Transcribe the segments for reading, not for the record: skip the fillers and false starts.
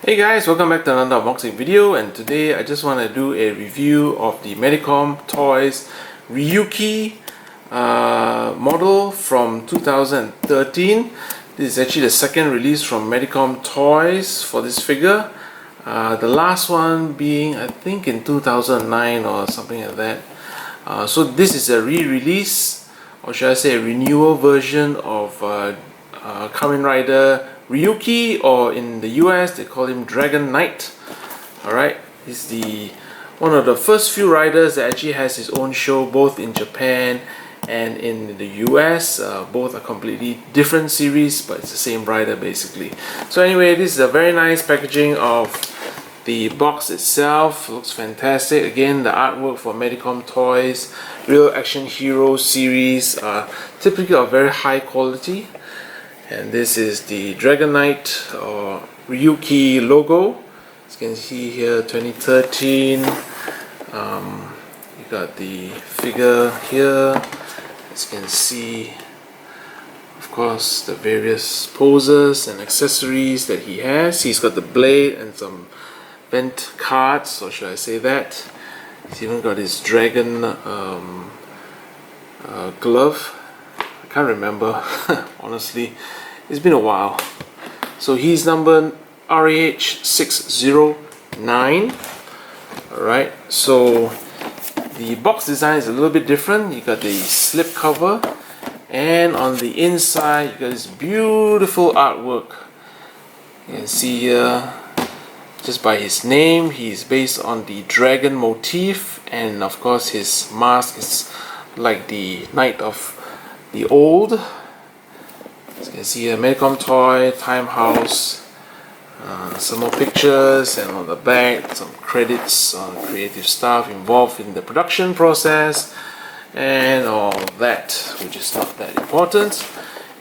Hey guys, welcome back to another unboxing video, and today I just want to do a review of the Medicom Toys Ryuki model from 2013. This is actually the second release from Medicom Toys for this figure. The last one being I think in 2009 or something like that. So this is a re-release, or should I say a renewal version of Kamen Rider Ryuki, or in the US they call him Dragon Knight. Alright, he's one of the first few riders that actually has his own show both in Japan and in the US. Both are completely different series, but it's the same rider basically. So anyway, this is a very nice packaging of the box itself. Looks fantastic. Again, the artwork for Medicom Toys Real Action Hero series are typically of very high quality. And this is the Dragon Knight or Ryuki logo. As you can see here, 2013. You got the figure here. As you can see, of course, the various poses and accessories that he has. He's got the blade and some vent cards, or should I say that. He's even got his dragon glove. I can't remember, honestly. It's been a while. So he's number RAH 609. Alright, so the box design is a little bit different. You got the slip cover, and on the inside you got this beautiful artwork. You can see here, just by his name, he's based on the dragon motif, and of course his mask is like the Knight of the Old. As you can see here, Medicom Toy, Time House, some more pictures, and on the back some credits on creative staff involved in the production process and all that, which is not that important.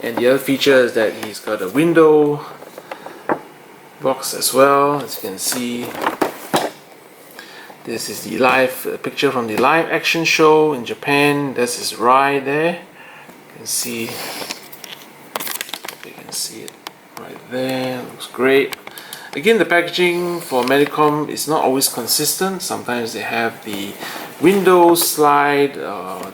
And the other feature is that he's got a window box as well. As you can see, this is the live picture from the live action show in Japan. This is Rai there. You can see it right there. Looks great. Again, the packaging for Medicom is not always consistent. Sometimes they have the window slide,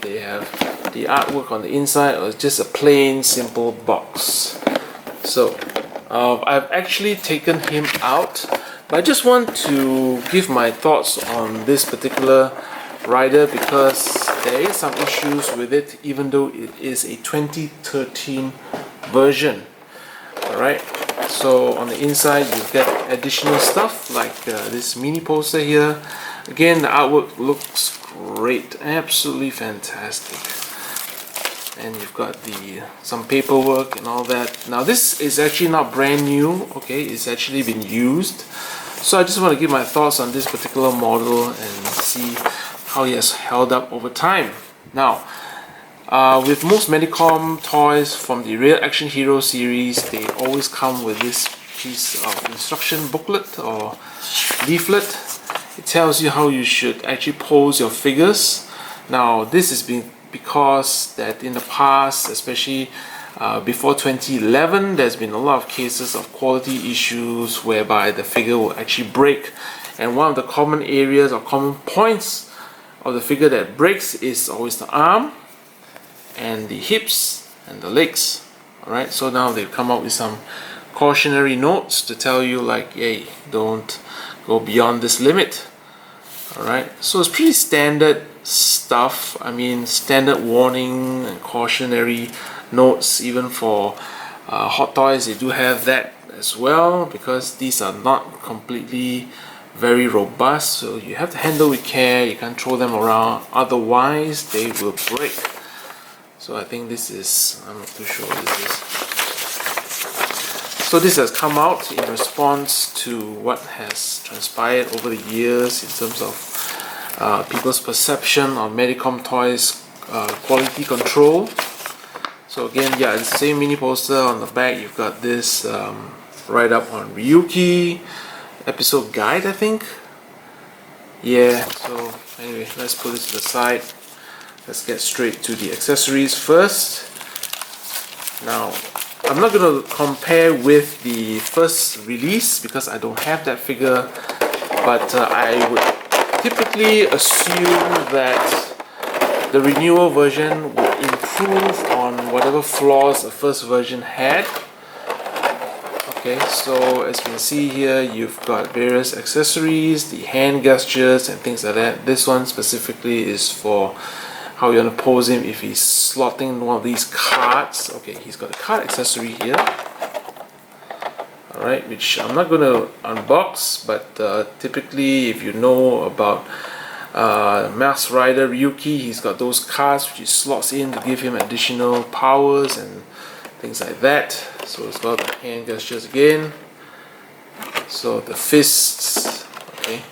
they have the artwork on the inside, or it's just a plain simple box. So I've actually taken him out, but I just want to give my thoughts on this particular rider because there is some issues with it, even though it is a 2013 version. Alright, so on the inside you get additional stuff like this mini poster here. Again, the artwork looks great, absolutely fantastic. And you've got some paperwork and all that. Now this is actually not brand new, okay, it's actually been used. So I just want to give my thoughts on this particular model and see how he has held up over time. Now, with most Medicom toys from the Real Action Hero series, they always come with this piece of instruction booklet or leaflet. It tells you how you should actually pose your figures. Now this has been because that in the past, especially before 2011, there's been a lot of cases of quality issues whereby the figure will actually break, and one of the common areas or common points of the figure that breaks is always the arm and the hips and the legs. Alright, so now they've come up with some cautionary notes to tell you like, hey, don't go beyond this limit. Alright, so it's pretty standard stuff. I mean, standard warning and cautionary notes. Even for Hot Toys, they do have that as well, because these are not completely very robust, so you have to handle with care. You can't throw them around, otherwise they will break. So I think this is, I'm not too sure what this is. So this has come out in response to what has transpired over the years in terms of people's perception of Medicom Toys quality control. So again, yeah, it's the same mini poster. On the back you've got this write-up on Ryuki, episode guide, I think. Yeah, so anyway, let's put this to the side. Let's get straight to the accessories first. Now, I'm not going to compare with the first release because I don't have that figure, but I would typically assume that the Renewal version would improve on whatever flaws the first version had. Okay, so as you can see here, you've got various accessories, the hand gestures and things like that. This one specifically is for how you want to pose him if he's slotting one of these cards. Okay, he's got a card accessory here. Alright, which I'm not going to unbox, but typically if you know about Masked Rider Ryuki, he's got those cards which he slots in to give him additional powers and things like that. So it's got the hand gestures again. So the fists. Okay,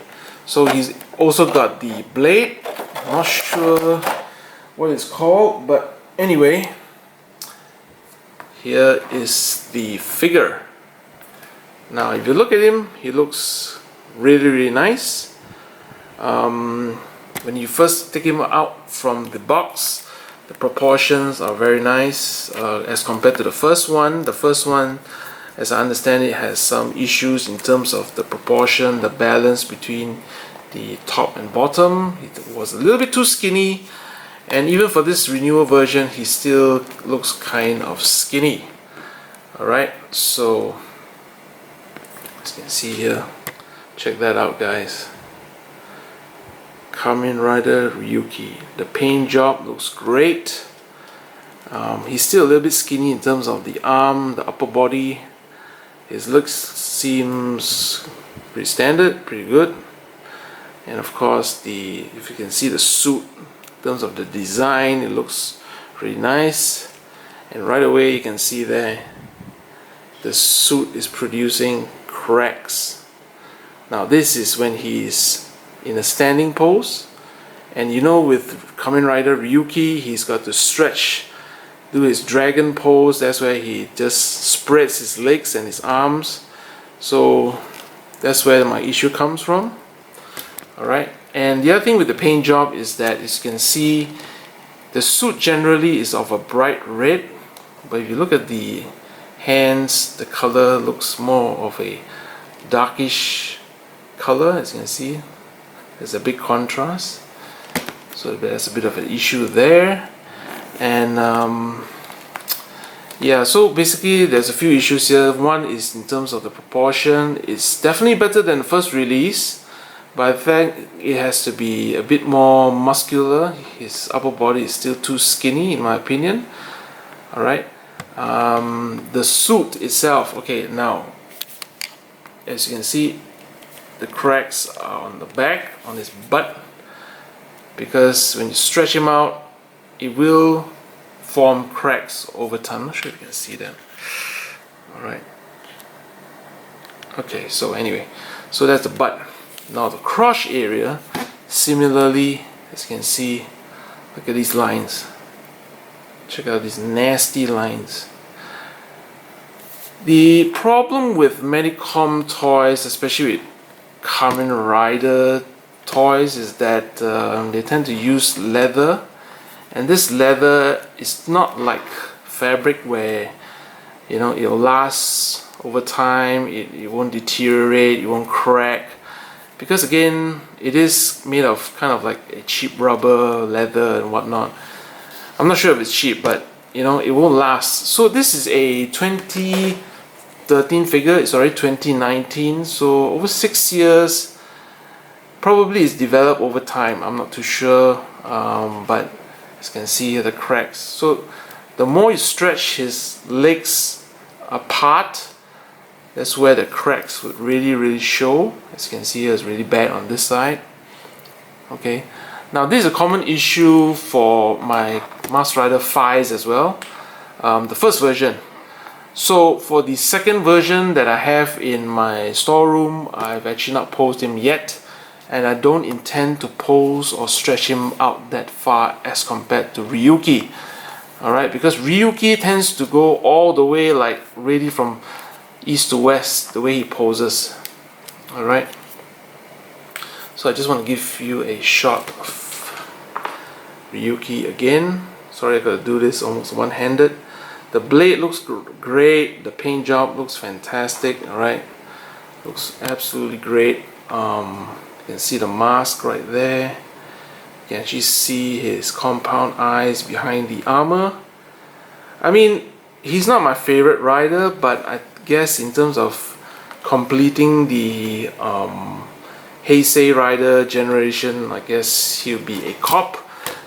so he's also got the blade. I'm not sure what it's called, but anyway, here is the figure. Now if you look at him, he looks really nice. When you first take him out from the box, the proportions are very nice as compared to the first one. The first one, as I understand it, has some issues in terms of the proportion, the balance between the top and bottom. It was a little bit too skinny, and even for this Renewal version, he still looks kind of skinny. Alright, so as you can see here, check that out, guys. Kamen Rider Ryuki. The paint job looks great. He's still a little bit skinny in terms of the arm, the upper body. His looks seems pretty standard, pretty good. And of course, if you can see the suit, in terms of the design, it looks really nice. And right away you can see there, the suit is producing cracks. Now this is when he's in a standing pose, and you know, with Kamen Rider Ryuki, he's got to stretch, do his dragon pose. That's where he just spreads his legs and his arms. So that's where my issue comes from. Alright, and the other thing with the paint job is that, as you can see, the suit generally is of a bright red, but if you look at the hands, the color looks more of a darkish color. As you can see, there's a big contrast, so there's a bit of an issue there. And yeah, so basically there's a few issues here. One is in terms of the proportion. It's definitely better than the first release, but I think it has to be a bit more muscular. His upper body is still too skinny in my opinion. Alright, the suit itself, okay, now as you can see, the cracks are on the back, on his butt, because when you stretch him out, it will form cracks over time. I'm not sure if you can see them. Alright. Okay, so anyway, so that's the butt. Now the crotch area, similarly, as you can see, look at these lines. Check out these nasty lines. The problem with Medicom toys, especially with Kamen Rider toys, is that they tend to use leather, and this leather is not like fabric where, you know, it'll last over time, it won't deteriorate, it won't crack, because again, it is made of kind of like a cheap rubber, leather and whatnot. I'm not sure if it's cheap, but you know, it won't last. So this is a 2013 figure, it's already 2019, so over 6 years. Probably it's developed over time, I'm not too sure, but as you can see here, the cracks. So the more you stretch his legs apart, that's where the cracks would really show. As you can see here, it's really bad on this side. Okay, now this is a common issue for my Masked Rider 5s as well, the first version. So for the second version that I have in my storeroom, I've actually not posed him yet, and I don't intend to pose or stretch him out that far as compared to Ryuki. Alright, because Ryuki tends to go all the way, like really from east to west, the way he poses. Alright, so I just want to give you a shot of Ryuki again. Sorry, I gotta do this almost one-handed. The blade looks great. The paint job looks fantastic. All right, looks absolutely great. You can see the mask right there. You can actually see his compound eyes behind the armor. I mean, he's not my favorite rider, but I guess in terms of completing the Heisei rider generation, I guess he'll be a cop.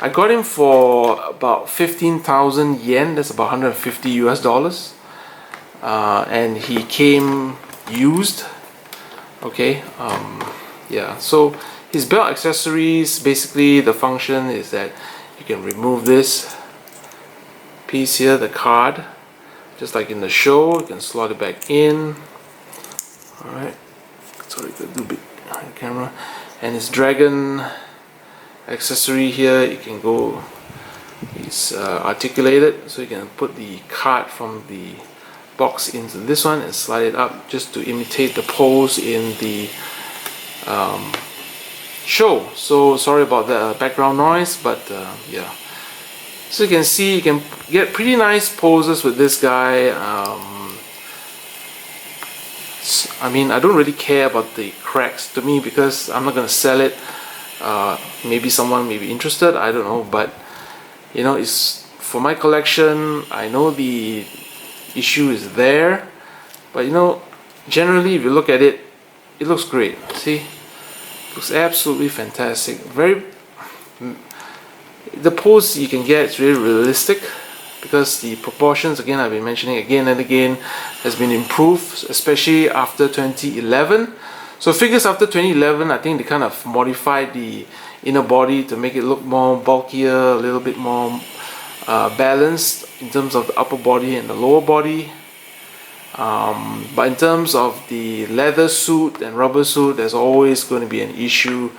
I got him for about 15,000 yen, that's about 150 US dollars. And he came used. Okay, yeah, so his belt accessories, basically the function is that you can remove this piece here, the card, just like in the show. You can slot it back in. Alright, sorry, I could do a bit behind the camera. And his dragon accessory here, you can go, it's articulated, so you can put the card from the box into this one and slide it up just to imitate the pose in the show. So sorry about the background noise, but yeah. So you can see you can get pretty nice poses with this guy. I mean, I don't really care about the cracks to me because I'm not going to sell it. Maybe someone may be interested, I don't know, but you know, it's for my collection. I know the issue is there, but you know, generally if you look at it, it looks great. See, it looks absolutely fantastic. The pose you can get is really realistic because the proportions, again, I've been mentioning again and again, has been improved, especially after 2011. So figures after 2011, I think they kind of modified the inner body to make it look more bulkier, a little bit more balanced in terms of the upper body and the lower body. But in terms of the leather suit and rubber suit, there's always going to be an issue.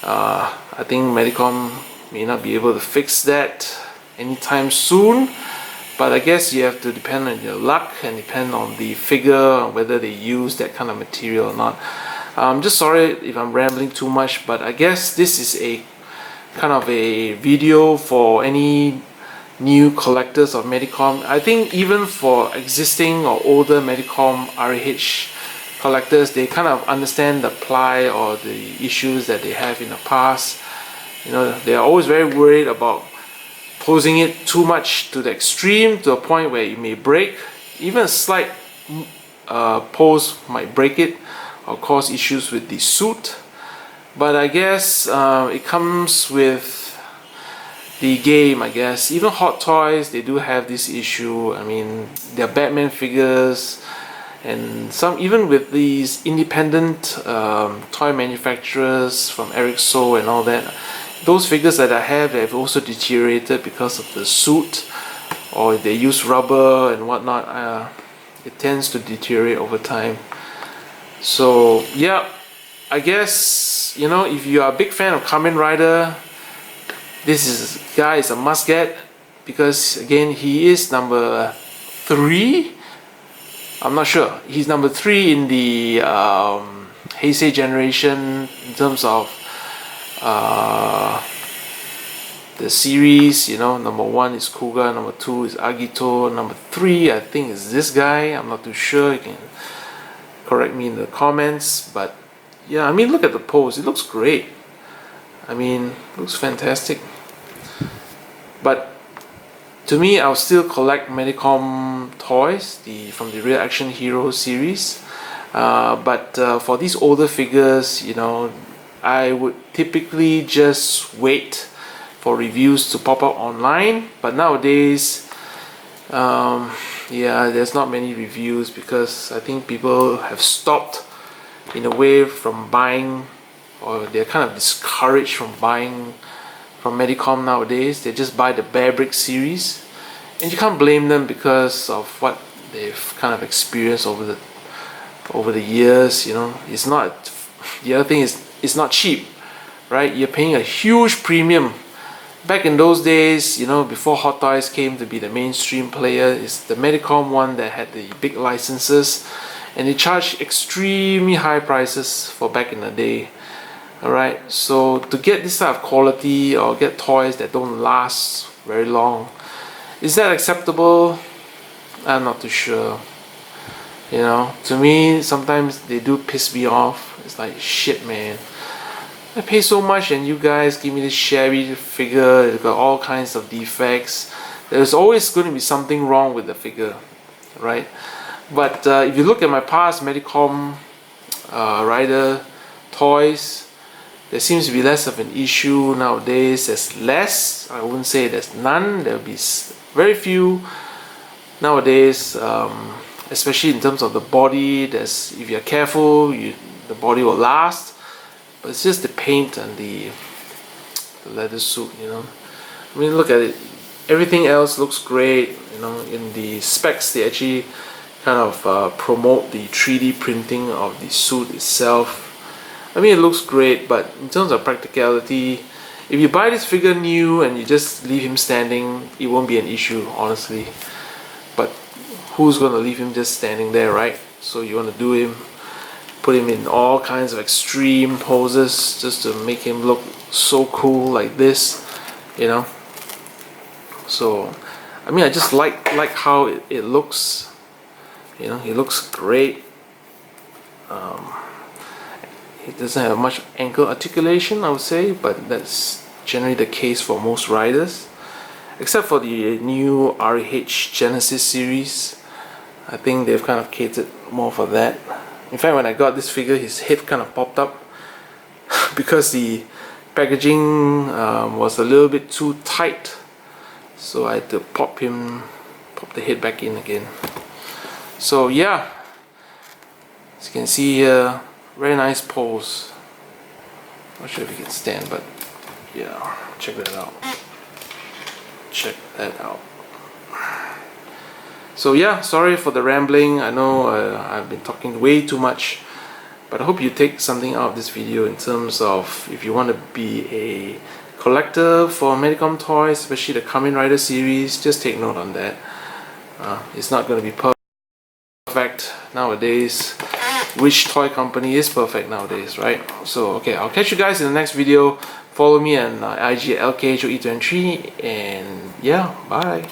I think Medicom may not be able to fix that anytime soon, but I guess you have to depend on your luck and depend on the figure, whether they use that kind of material or not. I'm just sorry if I'm rambling too much, but I guess this is a kind of a video for any new collectors of Medicom. I think even for existing or older Medicom RAH collectors, they kind of understand the ply or the issues that they have in the past. You know, they are always very worried about posing it too much to the extreme, to a point where it may break. Even a slight pose might break it or cause issues with the suit. But I guess it comes with the game, I guess. Even Hot Toys, they do have this issue. I mean, their Batman figures and some, even with these independent toy manufacturers from Eric So and all that, those figures that I have also deteriorated because of the suit, or if they use rubber and whatnot, it tends to deteriorate over time. So yeah, I guess, you know, if you are a big fan of Kamen Rider, this guy is a must get, because again, he is number 3. I'm not sure. He's number 3 in the Heisei generation in terms of the series. You know, number 1 is Kuga, number 2 is Agito, number 3 I think is this guy. I'm not too sure. You can correct me in the comments, but yeah, I mean, look at the pose. It looks great. I mean, looks fantastic. But to me, I'll still collect Medicom Toys, from the Real Action Hero series. But for these older figures, you know, I would typically just wait for reviews to pop up online. But nowadays, yeah, there's not many reviews because I think people have stopped in a way from buying, or they're kind of discouraged from buying from Medicom nowadays. They just buy the Bear Brick series, and you can't blame them because of what they've kind of experienced over the years. You know, it's not, the other thing is, it's not cheap, right? You're paying a huge premium. Back in those days, you know, before Hot Toys came to be the mainstream player, it's the Medicom one that had the big licenses, and they charged extremely high prices for back in the day. Alright, so to get this type of quality or get toys that don't last very long, is that acceptable? I'm not too sure. You know, to me, sometimes they do piss me off. It's like, shit, man. I pay so much and you guys give me this shabby figure. It's got all kinds of defects. There's always going to be something wrong with the figure, right? But if you look at my past Medicom Rider toys, there seems to be less of an issue nowadays. There's less. I wouldn't say there's none. There'll be very few nowadays. Especially in terms of the body, if you're careful, the body will last. But it's just the paint and the leather suit, you know. I mean, look at it. Everything else looks great, you know. In the specs, they actually kind of promote the 3D printing of the suit itself. I mean, it looks great, but in terms of practicality, if you buy this figure new and you just leave him standing, it won't be an issue, honestly. But who's going to leave him just standing there, right? So you want to do him, put him in all kinds of extreme poses just to make him look so cool like this, you know. So I mean, I just like how it looks, you know. He looks great. He doesn't have much ankle articulation, I would say, but that's generally the case for most riders, except for the new RAH Genesis series. I think they've kind of catered more for that. In fact, when I got this figure, his head kind of popped up because the packaging was a little bit too tight, so I had to pop the head back in again. So yeah, as you can see here, very nice pose. Not sure if you can stand, but yeah, check that out. Check that out. So yeah, sorry for the rambling. I know I've been talking way too much, but I hope you take something out of this video in terms of if you want to be a collector for Medicom Toys, especially the Kamen Rider series. Just take note on that. It's not going to be perfect nowadays. Which toy company is perfect nowadays, right? So okay, I'll catch you guys in the next video. Follow me on IG at LKHOE23, and yeah, bye.